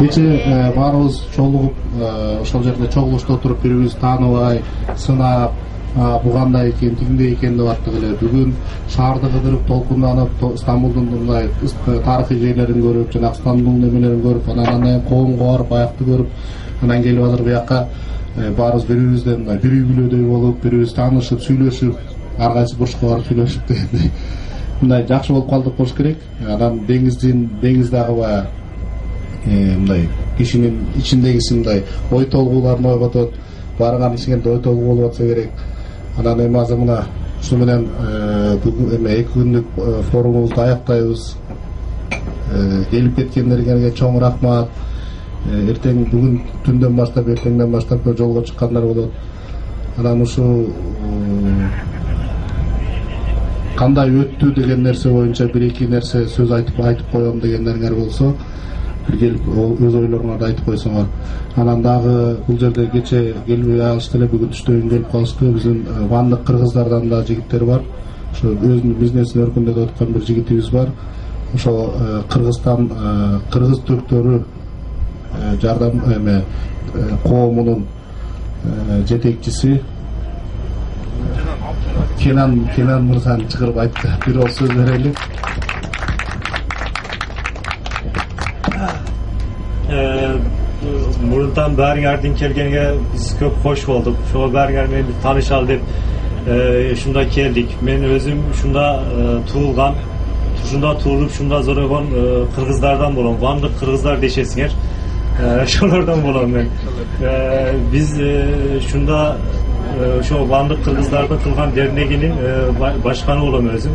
Кече баарыбыз чогулуп ошол жерде чогулушта отуруп бири-бирибизди тааныбай, сынап, бул кандай экен, тигиндей экен деп аттык эле. Бүгүн шаарды кыдырып, толкунданып, Стамбулдун мындай тарыхый жерлерин көрүп, жана Стамбулдун немелерин көрүп, анан кийин коомго барып, аякты көрүп, анан келип азыр буяка баарыбыз бири-бирибизден мындай бир үй бүлөдөй болуп, бири-бирибизди таанышып, сүйлөшүп, ар кайсы бурчка барып сүйлөшүп дегендей мындай жакшы болуп калдык болуш керек. Анан деңиз дагы баягы мындай кишинин ичиндегиси мындай ой толгууларын ойготот, барган ишиңерде ой толгуу болуп атса керек. Анан эми азыр мына ушу менен бүгүн 2 күндүк форумубузду аяктайбыз. Келип кеткендерге чоң рахмат. Эртең бүгүн түндөн баштап, эртеңден баштап жолго чыккандар болот. Анан ушу кандай өттү деген нерсе боюнча бир-эки нерсе сөз айтып коем дегендериңер болсо, бир келип өз ойлоруңарды айтып койсоңор. Анан дагы бул жерде кече келбей алышты эле, бүгүн түштөн келип калышты. Биздин Вандык кыргыздардан да жигиттер бар. Ошо өзүнүн бизнесин өркүндөтүп аткан бир жигитибиз бар. Ошо Кыргызстан кыргыз түрктөрү жардам коомунун жетекчиси Kenan мырзаны чыгарып айтты. Бир ол сөз берели. Murundan bäriňerden kelgenge biz köp hoş bolduk. Şoňa bäriňer meni tanışal dep şunda keldik. Men özüm şunda tuğulgan, şunda tuğulup şunda zoragan Kırgızlardan bolam. Vandyk Kırgızlar deşesiňer. Şolardan bolam men. Biz şunda şu Vandyk Kırgızlardan kılgan derneginin başkanı bolam özüm.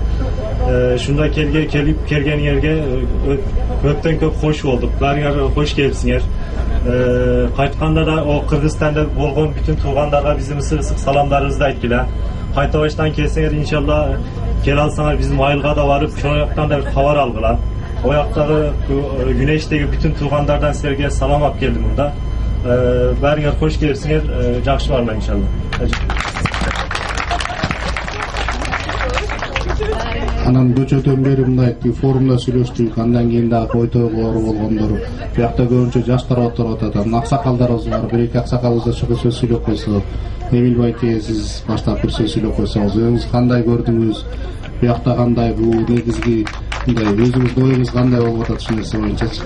Şunda kelip kelgen yerge köpten köp hoş bolduk. Bäriňer hoş gelipsiňer. Qaytkanda da o Kırgızstanda bolgon bütün tuğanlarga bizim ысык salamlarыбызды айтпыла. Кайta baştan kelseňer inşallah kel alsaňar bizim Ayılga da barıp şo ýaktan da bir habar algyla. O ýakdagy Güneşdegi bütün tuğanlardan sizlerge salam alıp geldim bunda. Bäriňer hoş gelipsiňer, jakşı barlar inşallah. Анан көчөдөн бери мындай форумда сүйлөштүк, андан кийин дагы ой толгоолор болгондор. Буякта көбүнчө жаштар отуруп атат. Аксакалдарыбыз бар, бир-эки аксакалыбыз да чыгып сөз сүйлөп койсо. Эмил байке, сиз баштап бир сөз сүйлөп койсоңуз, өзүңүз кандай көрдүңүз? Буякта кандай бул негизги мындай өзүңүздүн оюңуз кандай болуп атат ушул нерсе боюнчачы?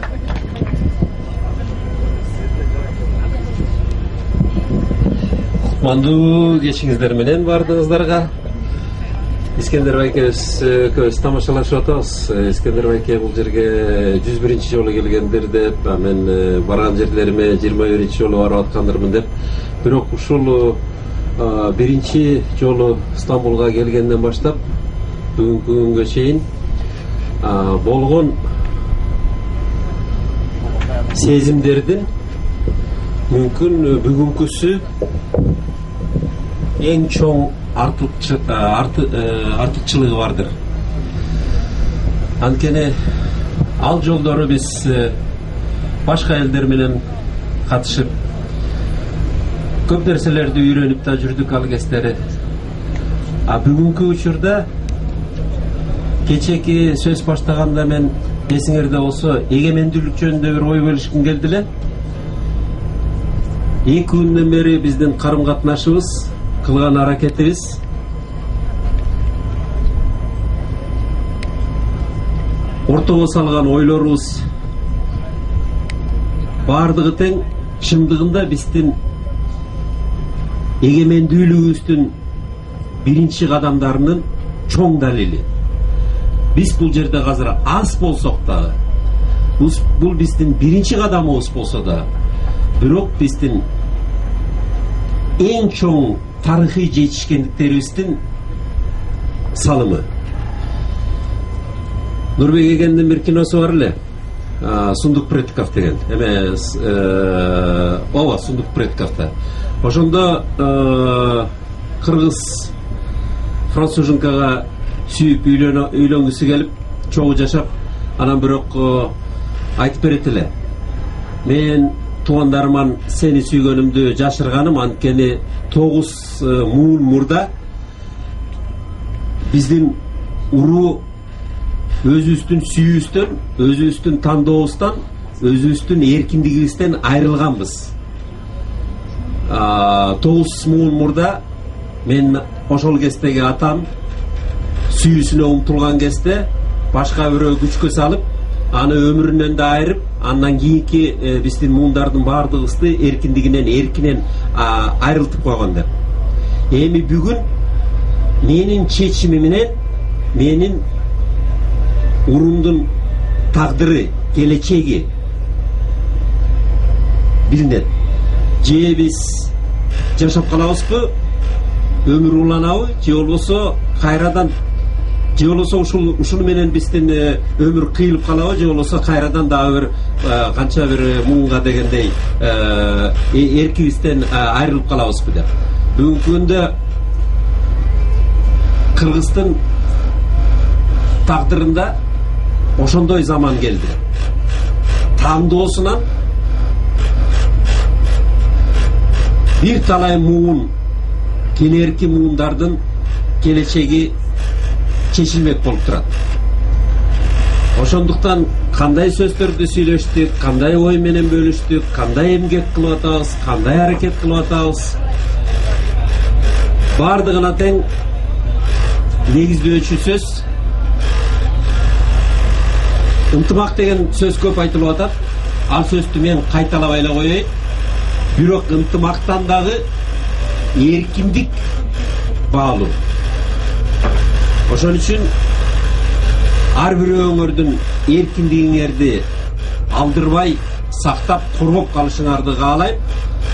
Кутмандуу кечиңиздер менен бардыгыздарга. Искендер байкебиз көбүс тамашалашып атабыз. Искендер байке бул жерге 101-чи жолу келгендир деп, мен барган жерлериме 21-чи жолу барып аткандырмын деп. Бирок ушул биринчи жолу Стамбулга келгенден баштап бүгүнкү күнгө чейин болгон сезимдердин мүмкүн бүгүнкүсү эң чоң артыкчылыгы бардыр. Анткени ал жолдору биз башка элдер менен катышып көп нерселерди үйрөнүп да жүрдүк ал кездери. Бүгүнкү учурда кечеки сөз баштаганда мен эсиңерде болсо эгемендүүлүк жөнүндө бир ой бөлүшкүм келди эле. 2 күндөн бери биздин карым катнашыбыз, кылган аракетибиз ортого салган ойлорубуз баардыгы тең чындыгында биздин эгемендүүлүгүбүздүн биринчи кадамдарынын чоң далили. Биз бул жерде азыр аз болсок дагы, бул биздин биринчи кадамыбыз болсо да, бирок биздин эң чоң тарыхый жетишкендиктерибиздин салымы. Нурбек Эгендин бир киносу бар эле, Сундук предков деген. Ооба, Сундук предковда. Ошондо кыргыз француженкага сүйүп үйлөнгүсү келип, чогуу жашап, анан бирок айтып берет эле. Мен туугандарыман сени сүйгөнүмдү жашырганым, анткени 9 муун мурда биздин уруу өзүбүздүн сүйүүбүздөн, өзүбүздүн тандообуздан өзүбүздүн эркиндигибизден айрылганбыз. 9 муун мурда мен ошол кездеги атам сүйүүсүнө умтулган кезде башка бирөө күчкө салып, аны өмүрүнөн да айырып, андан кийинки биздин муундардын баардыгыбызды эркинен айрылтып койгондор. Эми бүгүн менин чечимим менен менин урумдун тагдыры, келечеги билинет. Же биз жашап калабызбы, өмүр уланабы, же болбосо кайрадан, же болбосо ушуну менен биздин өмүр кыйылып калабы, же болбосо кайрадан дагы бир канча бир муунга дегендей эркибизден айрылып калабызбы деп. Бүгүнкү күндө Кыргыздын тагдырында ошондой заман келди. Тандоосунан бир талай муун, келерки муундардын келечеги чечилмек болуп турат. Ошондуктан кандай сөздөрдү сүйлөштүк, кандай ой менен бөлүштүк, кандай эмгек кылып атабыз, кандай аракет кылып атабыз, бардыгына тең негиздөөчү сөз ынтымак деген сөз көп айтылып атат. Ал сөздү мен кайталабай эле коеюн. Бирок ынтымактан дагы эркиндик баалуу. Ошон үчүн ар бирөөңөрдүн эркиндигиңерди алдырбай сактап коргоп калышыңарды каалайм.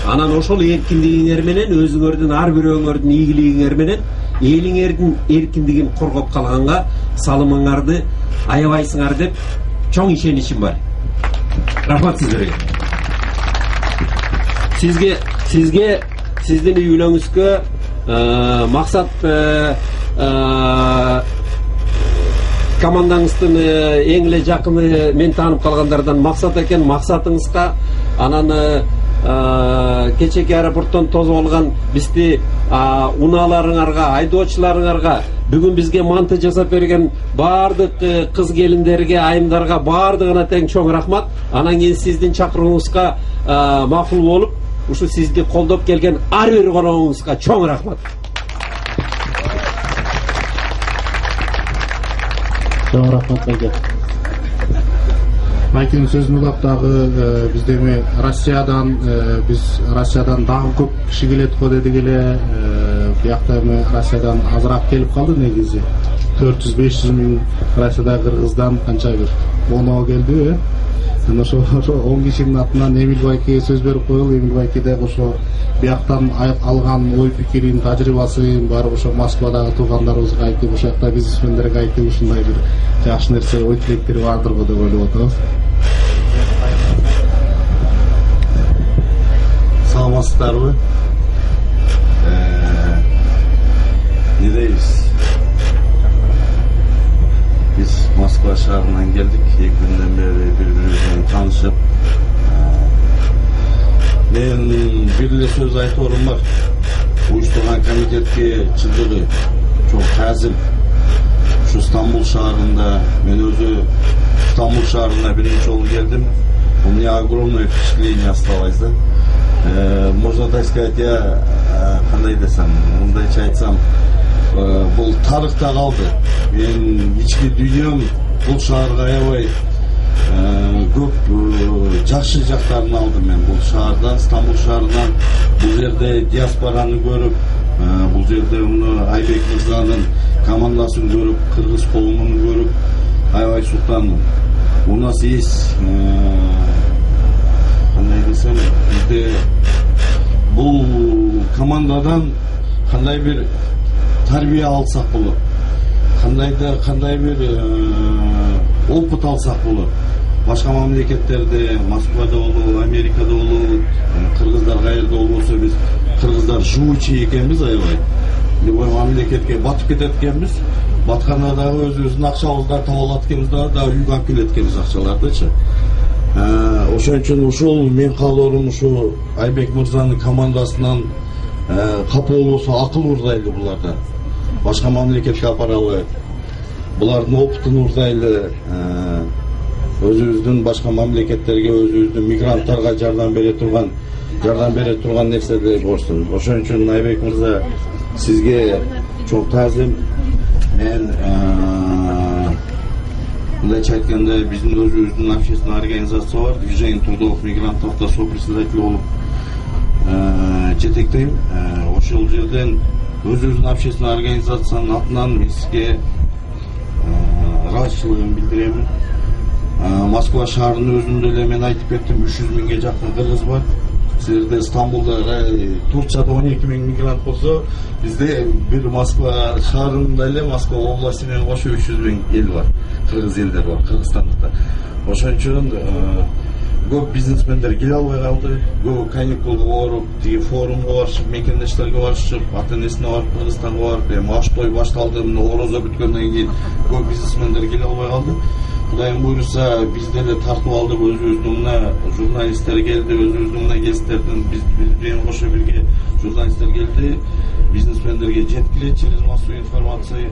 Анан ошол эркиндигиңер менен өзүңөрдүн ар бирөөңөрдүн ийгилигиңер менен элиңердин эркиндигин коргоп калганга салымыңарды аябайсыңар деп чоң ишеничим бар. Рахмат сиздерге. Сиздин үй бүлөңүзгө максат командаңыздын эң эле жакыны мен таанып калгандардан максат экен. Максатыңызга анан кечеки аэропорттон тосуп алган бизди унааларыңарга, айдоочуларыңарга, бүгүн бизге манты жасап берген баардык кыз келиндерге, айымдарга баардыгына тең чоң рахмат. Анан кийин сиздин чакырууңузга макул болуп, ушу сизди колдоп келген ар бир коногуңузга чоң рахмат. Чоң рахмат байке. Байкенин сөзүн улап дагы бизде эми биз Россиядан дагы көп киши келет го дедик эле. Биякта эми Россиядан азыраак келип калды негизи. 400-500 миң Россияда Кыргыздан канча бир 10 келди. Ошо 10 кишинин атынан Эмил байкеге сөз берип коелу. Эмил байке да ошо бияктан алган ой пикирин, тажрыйбасын барып ошо Москвадагы туугандарыбызга айтып, ошол жакта бизнесмендерге айтып, ушундай бир жакшы нерсе, ой тилектери бардыр го деп ойлоп атабыз. Саламатсыздарбы? Не дейбиз? Биз Москва шаарынан келдик. 2 күндөн бери бири-бирибиз таанышып. Мен бир эле сөз айторум бар. Уюштурган комитетке чындыгы чоң таазим. Ушу Стамбул шаарында, мен өзү Стамбул шаарына биринчи жолу келдим. У меня огромное впечатление осталось, да? Можно так сказать, я кандай десем, мындайча айтсам, бул тарыхта калды. Мен ички дүйнөм бул шаарга аябай көп жакшы жактарын алдым мен бул шаардан, Стамбул шаарынан. Бул жерде диаспораны көрүп, бул жерде Айбек мырзанын командасын көрүп, кыргыз коомун көрүп, аябай султанмын. У нас есть, кандай десем, бизде бул командадан кандай бир тарбия алсак болот, кандай бир опыт алсак болот. Башка мамлекеттерде, Москвада болобу, Америкада болобу, кыргыздар каерде болбосо, биз кыргыздар живучий экенбиз аябай. Любой мамлекетке батып кетет экенбиз. Батканда дагы өзүбүздүн акчабызды таап алат экенбиз, дагы үйгө алып келет экенбиз акчалардычы. Ошон үчүн ушул мен каалоорум ушу Айбек мырзанын командасынан капы болбосо акыл урдайлы буларда. Башка мамлекетке апаралы, булардын опытын урдайлы. өзүбүздүн башка мамлекеттерге, өзүбүздүн мигранттарга жардам бере турган нерседе борчтун. Ошон үчүн Айбек мырза, сизге чоң таазим. Мен мындайча айтканда биздин өзүбүздүн общественный организация бар, движение трудовых мигрантов да сопредседатель болуп жетектейм. Ошол жерден өзүбүздүн общественный организациянын атынан мен сизге ыраазычылыгымды билдирем. Москва шаарынын өзүндө эле мен айтып кеттим, 300 миңге жакын кыргыз бар. Силерде Стамбулда, Турцияда 12 миң мигрант болсо, бизде бир Москва шаарында эле, Москва областы менен кошо 300 миң эл бар, кыргыз элдер бар, кыргызстандыктар. Ошон үчүн көп бизнесмендер келе албай калды, көп каникулга барып, тиги форумга барышып, мекендештерге барышып, ата-энесине барып, Кыргызстанга барып, эми аш той башталды, орозо бүткөндөн кийин көп бизнесмендер келе албай калды. Кудайым буйруса, биз деле тартып алдык, өзүбүздүн мына журналисттер келди, өзүбүздүн мына гесттердин биз менен кошо бирге журналисттер келди, бизнесмендерге жеткиле через массовую информация.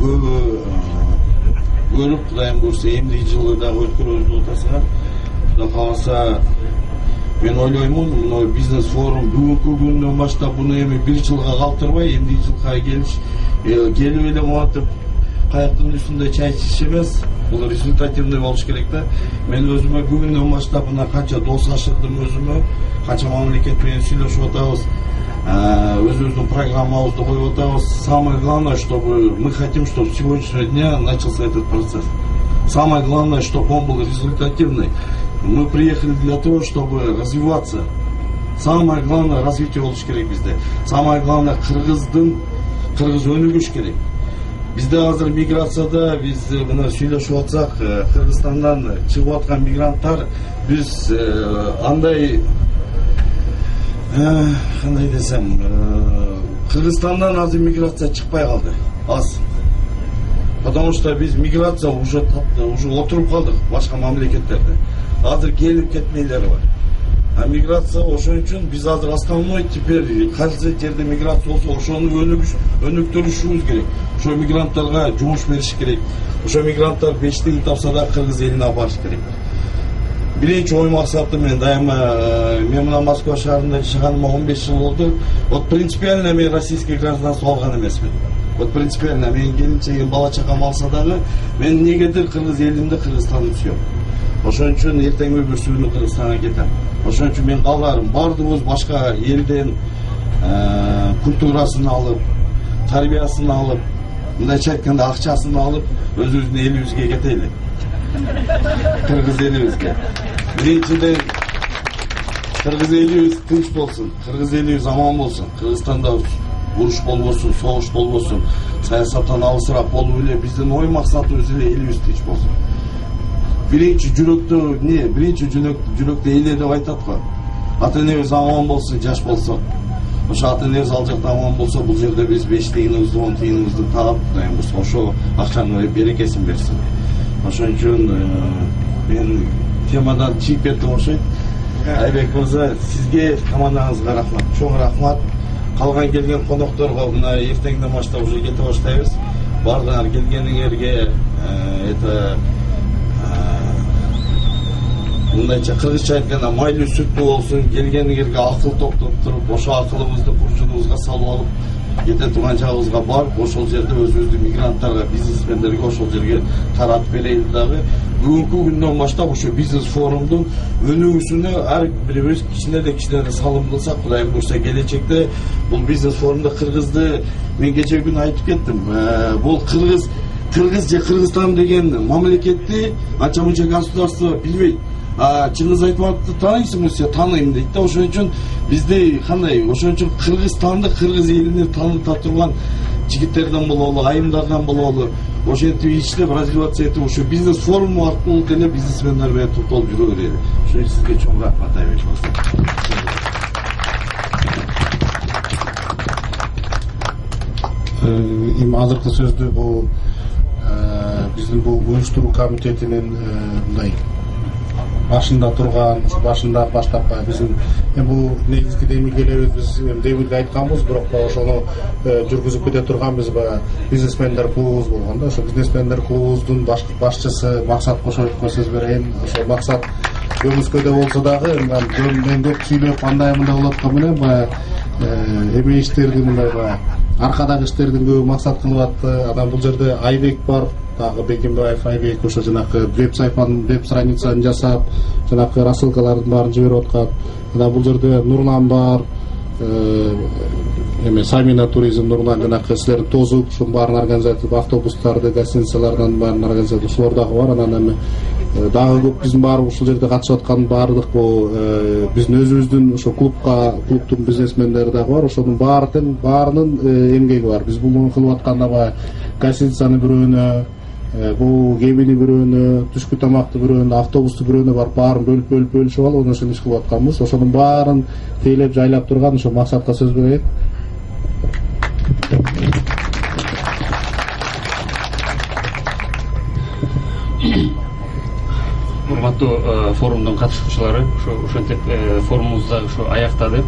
Көбү көрүп, Кудайым буйруса, эмдиги жылы дагы өткөрөбүз деп атасыңар. Кудай кааласа, мен ойлоймун, мына бизнес форум бүгүнкү күндөн баштап буну эми бир жылга калтырбай, эмдиги жылга келип эле монтип каяктын үстүндө чай ичиш эмес, бул результативный болуш керек да. Мен өзүмө бүгүндөн баштап мына канча дос ашырдым өзүмө, канча мамлекет менен сүйлөшүп атабыз, өзүбүздүн программабызды коюп атабыз. Самое главное, чтобы мы хотим, чтобы с сегодняшнего дня начался этот процесс. Самое главное, чтобы он был результативный. Мы приехали для того, чтобы развиваться. Самое главное, развитие болуш керек бизде. Самое главное, кыргыз өнүгүш керек. Бизде азыр миграцияда биз мына сүйлөшүп атсак, Кыргызстандан чыгып аткан мигранттар биз андай кандай десем, Кыргызстандан азыр миграция чыкпай калды. Аз. Потому что биз миграция уже отуруп калдык башка мамлекеттерде. Азыр келип кетмейлер бар. А миграция ошон үчүн биз азыр основной теперь кайсы жерде миграция болсо ошону өнүктүрүшүбүз керек. Ошо мигранттарга жумуш бериш керек. Ошо мигранттар бештигин тапса да кыргыз элине барыш керек. Биринчи ой максатым мен мына Москва шаарында жашаганыма 15 жыл болду. Вот принципиально мен российский гражданство алган эмесмин. Вот принципиально мен келинчегим, бала чакам алса дагы мен эмнегедир кыргыз элимде Кыргызстанды сүйөм. Ошон үчүн эртең өбүрсүүнү Кыргызстанга кетем. Ошон үчүн мен каларым бардыгыбыз башка элден культурасын алып, тарбиясын алып, мындайча айтканда акчасын алып, өзүбүздүн элибизге кетели. Кыргыз элибизге. Биринчиден кыргыз элибиз тынч болсун, кыргыз элибиз аман болсун. Кыргызстанда уруш болбосун, согуш болбосун, саясаттан алысыраак болуп эле биздин ой максатыбыз эле элибиз тынч болсун. Биринчи жүрөктө эле деп айтат го. Ата-энебиз аман болсун, жаш болсо. Ошо ата-энебиз ал жакта аман болсо, бул жерде биз 5 тыйыныбызды, 10 тыйыныбызды таап, Кудайым буйруса, ошо акчанын берекесин берсин. Ошон үчүн мен темадан чыгып кеттим окшойт. Айбек мырза, сизге, командаңызга рахмат, чоң рахмат. Калган келген конокторго мына эртеңден баштап уже кете баштайбыз. Бардыңар келгениңерге мындайча кыргызча айтканда майлуу сүттүү болсун, келгениңерге акыл токтоп, ошо акылыбызды бурчунубузга салып алып, кете турган жагыбызга барып, ошол жерде өзүбүздүн мигранттарга, бизнесмендерге ошол жерге таратып берели дагы. Бүгүнкү күндөн баштап ошо бизнес форумдун өнүгүүсүнө ар бирибиз кичине да салым кылсак, Кудайым буйруса, келечекте бул бизнес форумда кыргызды мен кечээ күнү айтып кеттим. Бул кыргыз же Кыргызстан деген мамлекетти анча мынча государство билбейт. Чыңгыз Айтматовду тааныйсыңбы? Сен тааныйм дейт да. Ошон үчүн бизде кандай? Ошон үчүн Кыргызстанды, кыргыз элини тааныта турган жигиттерден бололу, айымдардан бололу, ошентип иштеп, развиваться этип, ошо бизнес форуму аркылуу деле бизнесмендер менен топтолуп жүрө берели. Ошон үчүн сизге чоң рахмат Айбек мырза. Эми азыркы сөздү бул биздин бул уюштуруу комитетинин мындай башында турган, ушу башында баштапкы биздин бул негизги демилгелерибиз биз дебилге айтканбыз, бирок ошону жүргүзүп кете турган биз бизнесмендер клубубуз болгон да. Ошо бизнесмендер клубубуздун башчысы Максат Кошоевго сөз берейин. Ошо Максат көмүскөдө болсо дагы мен көп сүйлөп андай мындай болуп аткан менен баягы эме иштерди мындай аркадагы иштердин көбү Максат кылып атты. Анан бул жерде Айбек бар, дагы Бекимбаев Айбек, ошо жанагы веб страницаны жасап, жанагы рассылкалардын баарын жиберип аткан. Анан бул жерде Нурлан бар, эме Самина туризм, Нурлан жанагы силердин тозуп, ушунун баарын организация, автобустарды, гостиницалардын баарын организация, ушулар дагы бар. Анан эми дагы көп биздин баары ушул жерде катышып аткан баардык бул биздин өзүбүздүн ошо клубтун бизнесмендери дагы бар. Ошонун баарынын эмгеги бар. Биз буну кылып атканда баягы гостиницаны бирөөнө, бул кебини бирөөнө, түшкү тамакты бирөөнө, автобусту бирөөнө барып баарын бөлүшүп алып, ошону иш кылып атканбыз. Ошонун баарын тейлеп жайлап турган ошо Максатка сөз берейин. Урматтуу форумдун катышуучулары, ошентип форумубуз дагы аяктады.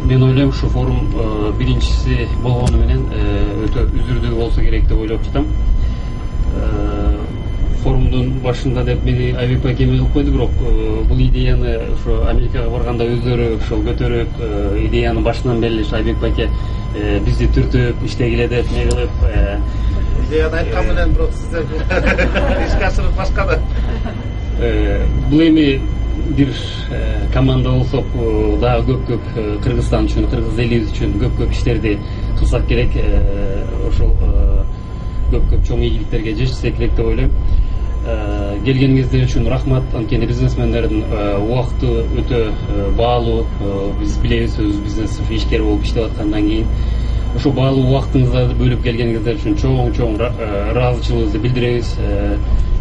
Мен ойлойм, ушу форум биринчиси болгону менен өтө үзүрдүү болсо керек деп ойлоп жатам. Форумдун башында деп мени Айбек байке кылып койду, бирок бул идеяны ошо Америкага барганда өздөрү ошол көтөрүп, идеяны башынан бери Айбек байке бизди түртүп, иштегиле деп не кылып, Идеяны айткан менен бирок сиздер ишке ашырып башкада. Бул эми бир команда болсок дагы көп Кыргызстан үчүн, кыргыз элибиз үчүн көп иштерди кылсак керек. Ошол көп чоң ийгиликтерге жетишсек керек деп ойлойм. Келгениңиздер үчүн рахмат. Анткени бизнесмендердин убакыты өтө баалуу. Биз билебиз, өз бизнес ишкер болуп иштеп аткандан кийин ошо баалуу убактыңыздарды бөлүп келгениңиздер үчүн чоң ыраазычылыгыбызды билдиребиз.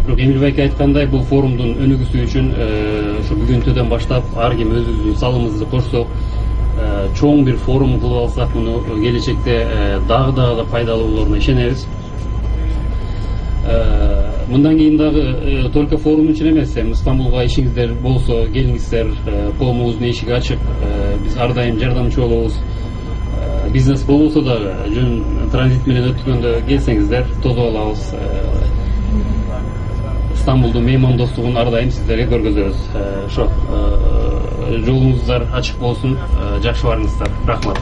Бирок Эмил байке айткандай, бул форумдун өнүгүүсү үчүн ошо бүгүнкүдөн баштап ар ким өзүбүздүн салымыбызды кошсок, чоң бир форум кылып алсак, муну келечекте дагы да пайдалуу болоруна ишенебиз. Мындан кийин дагы только форум үчүн эмес, Стамбулга ишиңиздер болсо келиңиздер, колумуздун эшиги ачык. Биз ар дайым жардамчы болобуз. Бизнес болбосо дагы жөн транзит менен өткөндө келсеңиздер, тосуп алабыз. Стамбулдун меймандостугун ар дайым сиздерге көргөзөбүз. Ошо жолуңуздар ачык болсун, жакшы барыңыздар. Рахмат.